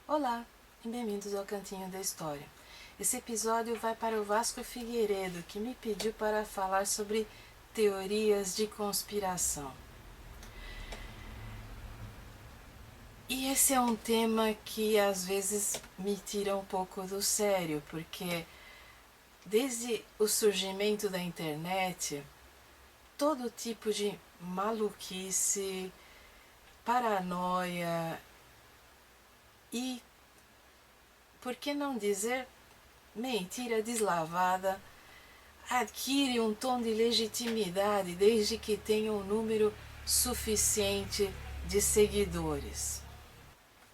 Olá e bem-vindos ao Cantinho da História. Esse episódio vai para o Vasco Figueiredo, que me pediu para falar sobre teorias de conspiração. E esse é um tema que às vezes me tira um pouco do sério, porque desde o surgimento da internet, todo tipo de maluquice, paranoia e, por que não dizer, mentira deslavada adquire um tom de legitimidade desde que tenha um número suficiente de seguidores.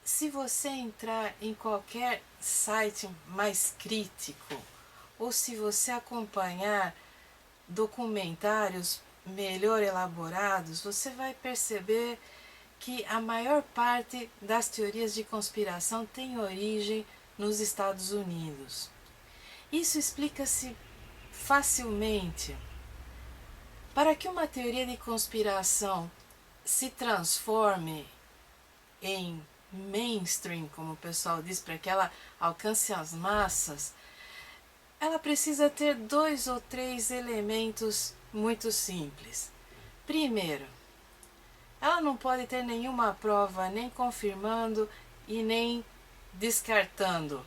Se você entrar em qualquer site mais crítico, ou se você acompanhar documentários melhor elaborados, você vai perceber que a maior parte das teorias de conspiração tem origem nos Estados Unidos. Isso explica-se facilmente. Para que uma teoria de conspiração se transforme em mainstream, como o pessoal diz, para que ela alcance as massas, ela precisa ter 2 ou 3 elementos muito simples. Primeiro, ela não pode ter nenhuma prova nem confirmando e nem descartando.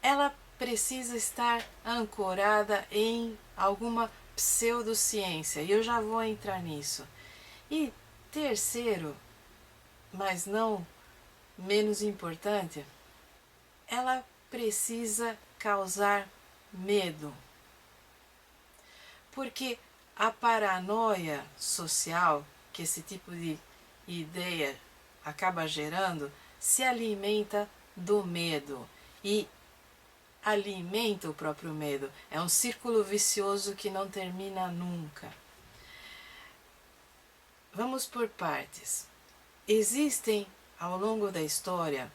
Ela precisa estar ancorada em alguma pseudociência, e eu já vou entrar nisso. E terceiro, mas não menos importante, ela precisa causar medo. Porque a paranoia social que esse tipo de ideia acaba gerando se alimenta do medo e alimenta o próprio medo. É um círculo vicioso que não termina nunca. Vamos por partes. Existem, ao longo da história,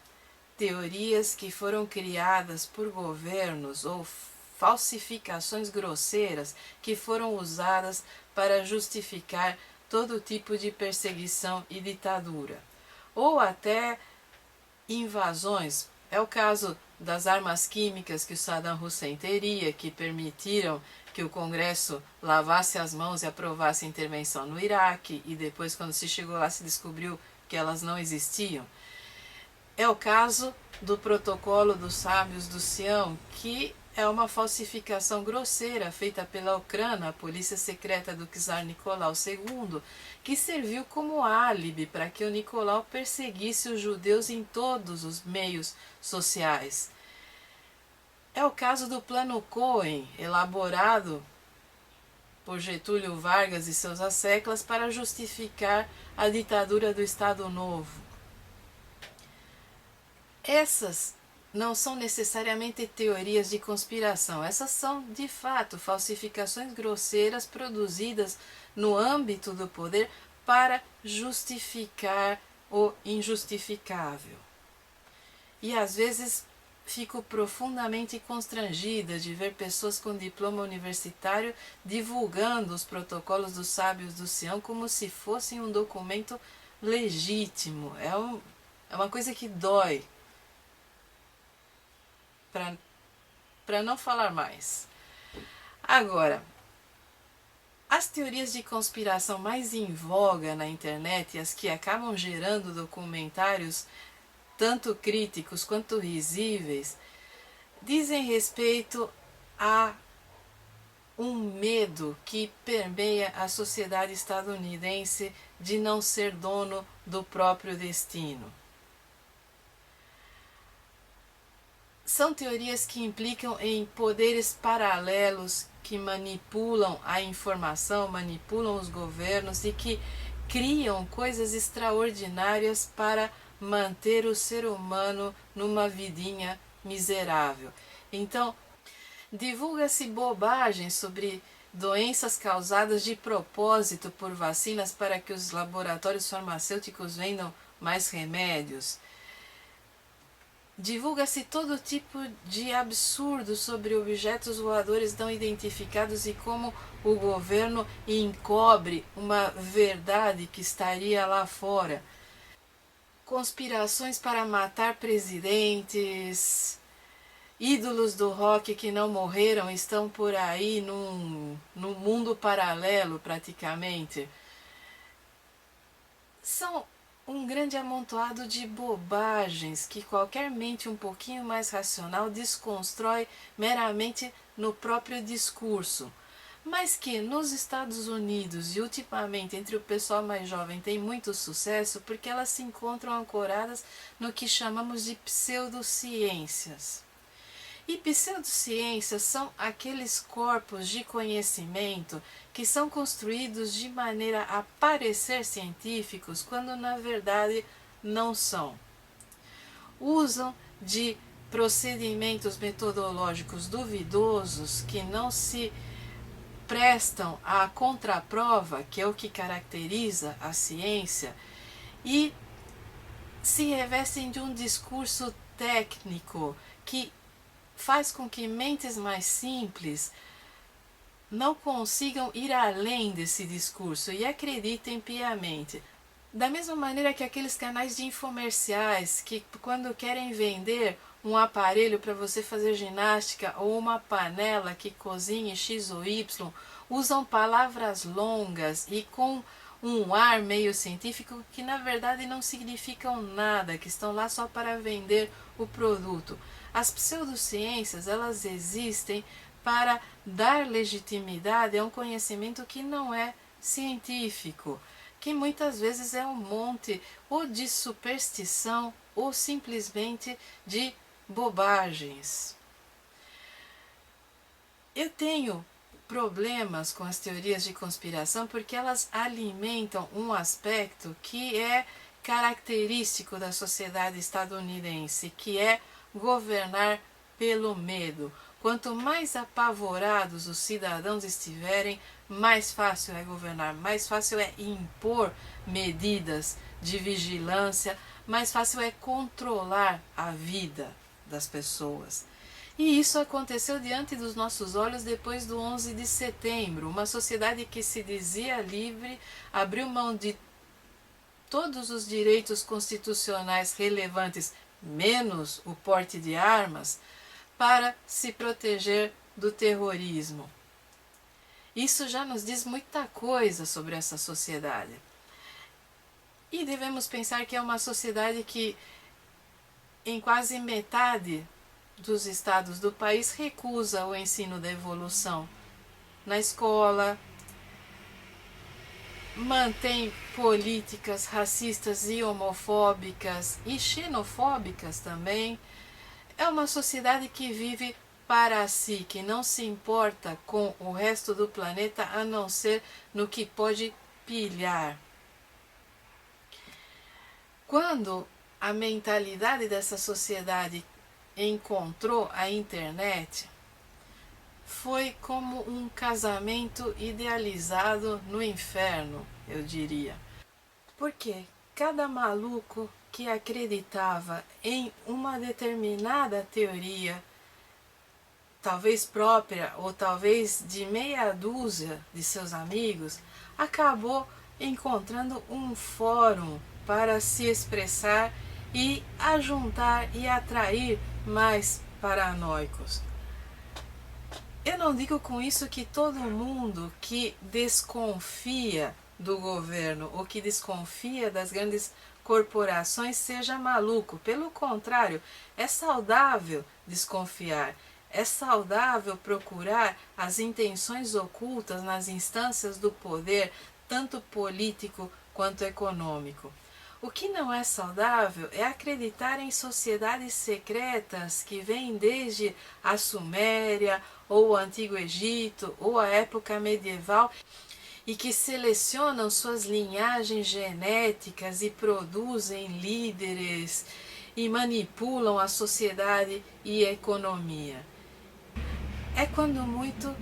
teorias que foram criadas por governos ou falsificações grosseiras que foram usadas para justificar todo tipo de perseguição e ditadura, ou até invasões. É o caso das armas químicas que o Saddam Hussein teria, que permitiram que o Congresso lavasse as mãos e aprovasse a intervenção no Iraque, e depois, quando se chegou lá, se descobriu que elas não existiam. É o caso do protocolo dos sábios do Sião, que é uma falsificação grosseira feita pela Ucrânia, a polícia secreta do czar Nicolau II, que serviu como álibi para que o Nicolau perseguisse os judeus em todos os meios sociais. É o caso do Plano Cohen, elaborado por Getúlio Vargas e seus asseclas para justificar a ditadura do Estado Novo. Essas não são necessariamente teorias de conspiração, essas são, de fato, falsificações grosseiras produzidas no âmbito do poder para justificar o injustificável. E às vezes fico profundamente constrangida de ver pessoas com diploma universitário divulgando os protocolos dos sábios do Sião como se fossem um documento legítimo. É uma coisa que dói. Para não falar mais. Agora, as teorias de conspiração mais em voga na internet e as que acabam gerando documentários tanto críticos quanto risíveis dizem respeito a um medo que permeia a sociedade estadunidense de não ser dono do próprio destino. São teorias que implicam em poderes paralelos que manipulam a informação, manipulam os governos e que criam coisas extraordinárias para manter o ser humano numa vidinha miserável. Então, divulga-se bobagem sobre doenças causadas de propósito por vacinas para que os laboratórios farmacêuticos vendam mais remédios. Divulga-se todo tipo de absurdo sobre objetos voadores não identificados e como o governo encobre uma verdade que estaria lá fora. conspirações para matar presidentes, ídolos do rock que não morreram estão por aí num mundo paralelo praticamente. São um grande amontoado de bobagens que qualquer mente um pouquinho mais racional desconstrói meramente no próprio discurso, mas que nos Estados Unidos e ultimamente entre o pessoal mais jovem tem muito sucesso porque elas se encontram ancoradas no que chamamos de pseudociências. E pseudociências são aqueles corpos de conhecimento que são construídos de maneira a parecer científicos quando na verdade não são. Usam de procedimentos metodológicos duvidosos que não se prestam à contraprova, que é o que caracteriza a ciência, e se revestem de um discurso técnico que faz com que mentes mais simples não consigam ir além desse discurso e acreditem piamente. Da mesma maneira que aqueles canais de infomerciais que quando querem vender um aparelho para você fazer ginástica ou uma panela que cozinhe X ou Y, usam palavras longas e com um ar meio científico que na verdade não significam nada, que estão lá só para vender o produto. As pseudociências, elas existem para dar legitimidade a um conhecimento que não é científico, que muitas vezes é um monte ou de superstição ou simplesmente de bobagens. Eu tenho problemas com as teorias de conspiração porque elas alimentam um aspecto que é característico da sociedade estadunidense, que é governar pelo medo. Quanto mais apavorados os cidadãos estiverem, mais fácil é governar, mais fácil é impor medidas de vigilância, mais fácil é controlar a vida das pessoas. E isso aconteceu diante dos nossos olhos depois do 11 de setembro. Uma sociedade que se dizia livre abriu mão de todos os direitos constitucionais relevantes, menos o porte de armas, para se proteger do terrorismo. Isso já nos diz muita coisa sobre essa sociedade. E devemos pensar que é uma sociedade que, em quase metade dos estados do país, recusa o ensino da evolução na escola, mantém políticas racistas e homofóbicas e xenofóbicas também. É uma sociedade que vive para si, que não se importa com o resto do planeta a não ser no que pode pilhar. Quando a mentalidade dessa sociedade encontrou a internet, foi como um casamento idealizado no inferno, eu diria. Porque cada maluco que acreditava em uma determinada teoria, talvez própria ou talvez de meia dúzia de seus amigos, acabou encontrando um fórum para se expressar e ajuntar e atrair mais paranoicos. Eu não digo com isso que todo mundo que desconfia do governo ou que desconfia das grandes corporações seja maluco. Pelo contrário, é saudável desconfiar. É saudável procurar as intenções ocultas nas instâncias do poder, tanto político quanto econômico. O que não é saudável é acreditar em sociedades secretas que vêm desde a Suméria, ou o Antigo Egito, ou a época medieval, e que selecionam suas linhagens genéticas e produzem líderes e manipulam a sociedade e a economia. É quando muito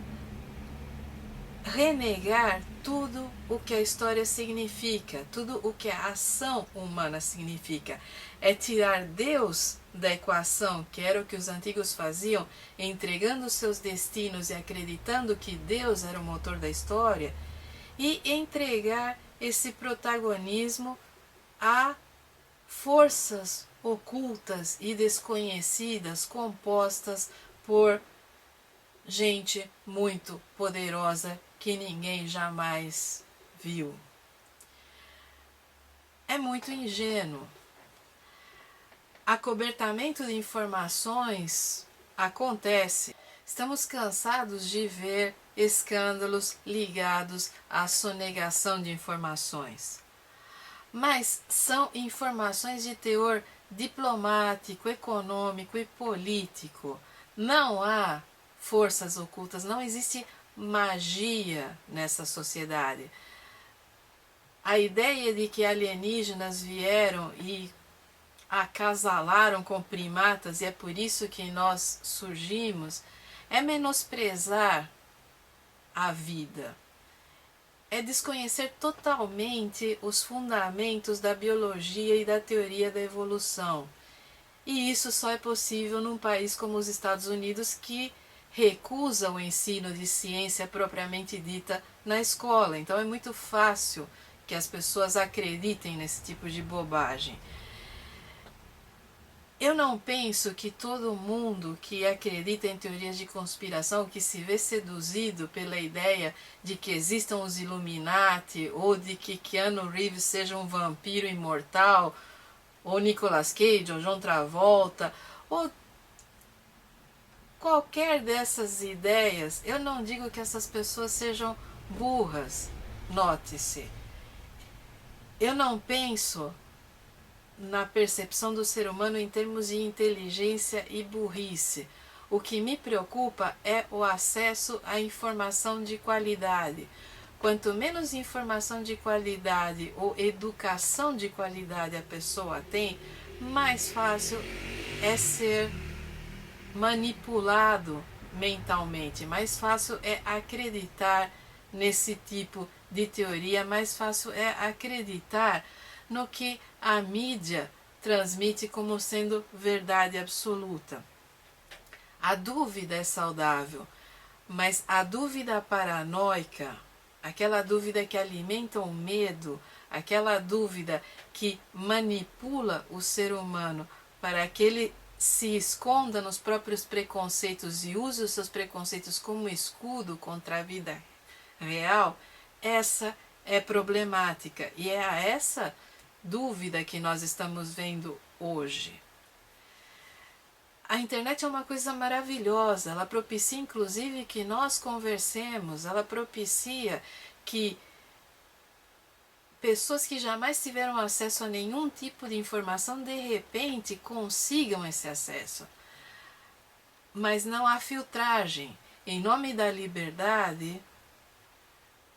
renegar tudo o que a história significa, tudo o que a ação humana significa. É tirar Deus da equação, que era o que os antigos faziam, entregando seus destinos e acreditando que Deus era o motor da história, e entregar esse protagonismo à forças ocultas e desconhecidas compostas por gente muito poderosa que ninguém jamais viu. É muito ingênuo. Acobertamento de informações acontece. Estamos cansados de ver escândalos ligados à sonegação de informações. Mas são informações de teor diplomático, econômico e político. Não há forças ocultas, não existe magia nessa sociedade. A ideia de que alienígenas vieram e acasalaram com primatas e é por isso que nós surgimos é menosprezar a vida. É desconhecer totalmente os fundamentos da biologia e da teoria da evolução. E isso só é possível num país como os Estados Unidos, que recusa o ensino de ciência propriamente dita na escola. Então é muito fácil que as pessoas acreditem nesse tipo de bobagem. Eu não penso que todo mundo que acredita em teorias de conspiração, que se vê seduzido pela ideia de que existam os Illuminati, ou de que Keanu Reeves seja um vampiro imortal, ou Nicolas Cage, ou John Travolta, ou qualquer dessas ideias, eu não digo que essas pessoas sejam burras, note-se. Eu não penso na percepção do ser humano em termos de inteligência e burrice. O que me preocupa é o acesso à informação de qualidade. Quanto menos informação de qualidade ou educação de qualidade a pessoa tem, mais fácil é ser manipulado mentalmente, mais fácil é acreditar nesse tipo de teoria, mais fácil é acreditar no que a mídia transmite como sendo verdade absoluta. A dúvida é saudável, mas a dúvida paranoica, aquela dúvida que alimenta o medo, aquela dúvida que manipula o ser humano para que ele se esconda nos próprios preconceitos e use os seus preconceitos como escudo contra a vida real, essa é problemática e é a essa dúvida que nós estamos vendo hoje. A internet é uma coisa maravilhosa, ela propicia inclusive que nós conversemos, ela propicia que pessoas que jamais tiveram acesso a nenhum tipo de informação de repente consigam esse acesso. Mas não há filtragem. Em nome da liberdade,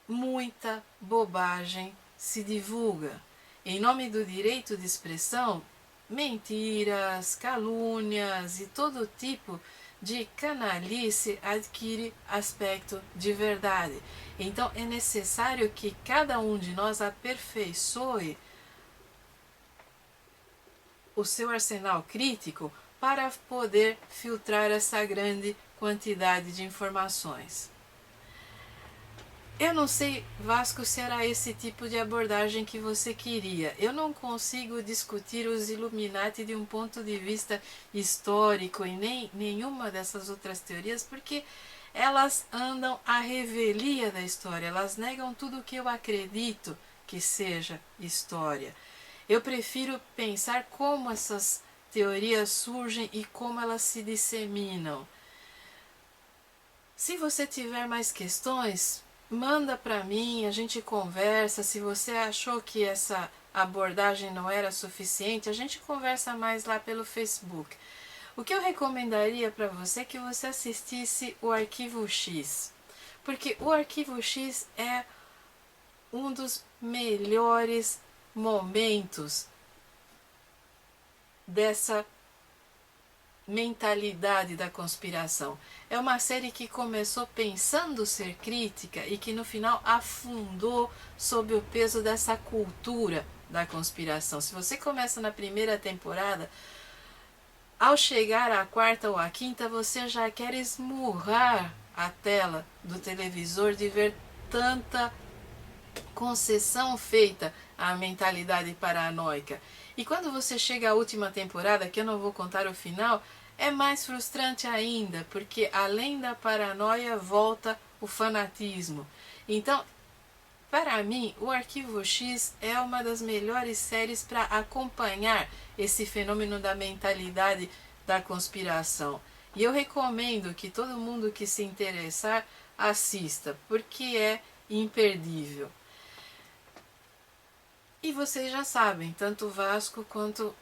muita bobagem se divulga. Em nome do direito de expressão, mentiras, calúnias e todo tipo de canalice adquire aspecto de verdade. Então é necessário que cada um de nós aperfeiçoe o seu arsenal crítico para poder filtrar essa grande quantidade de informações. Eu não sei, Vasco, se era esse tipo de abordagem que você queria. Eu não consigo discutir os Illuminati de um ponto de vista histórico e nem nenhuma dessas outras teorias, porque elas andam à revelia da história, elas negam tudo o que eu acredito que seja história. Eu prefiro pensar como essas teorias surgem e como elas se disseminam. Se você tiver mais questões, manda para mim, a gente conversa. Se você achou que essa abordagem não era suficiente, a gente conversa mais lá pelo Facebook. O que eu recomendaria para você é que você assistisse o Arquivo X, porque o Arquivo X é um dos melhores momentos dessa mentalidade da conspiração. É uma série que começou pensando ser crítica e que no final afundou sob o peso dessa cultura da conspiração. Se você começa na primeira temporada, ao chegar à quarta ou à quinta, você já quer esmurrar a tela do televisor de ver tanta concessão feita à mentalidade paranoica. E quando você chega à última temporada, que eu não vou contar o final, é mais frustrante ainda, porque além da paranoia volta o fanatismo. Então, para mim, o Arquivo X é uma das melhores séries para acompanhar esse fenômeno da mentalidade da conspiração. E eu recomendo que todo mundo que se interessar assista, porque é imperdível. E vocês já sabem, tanto o Vasco quanto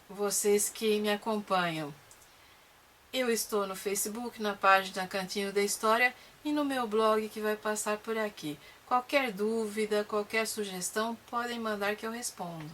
vocês que me acompanham. Eu estou no Facebook, na página Cantinho da História e no meu blog que vai passar por aqui. Qualquer dúvida, qualquer sugestão, podem mandar que eu respondo.